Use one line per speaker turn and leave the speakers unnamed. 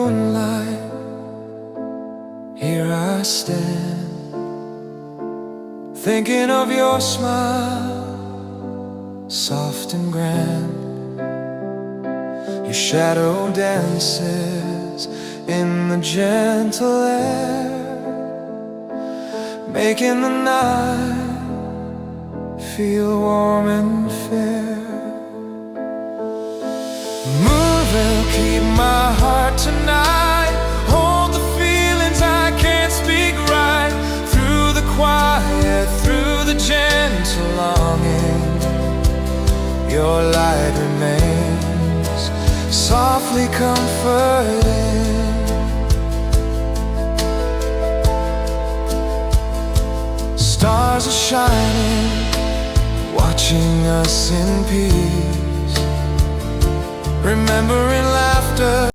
moonlight, here I stand, thinking of your smile, soft and grand. Your shadow dances in the gentle air, making the night feel warm and fair. Moon will keep my heart tonight, hold the feelings I can't speak right. Through the quiet, through the gentle longing, your light remains softly comforting. Stars are shining, watching us in peace, remembering laughter.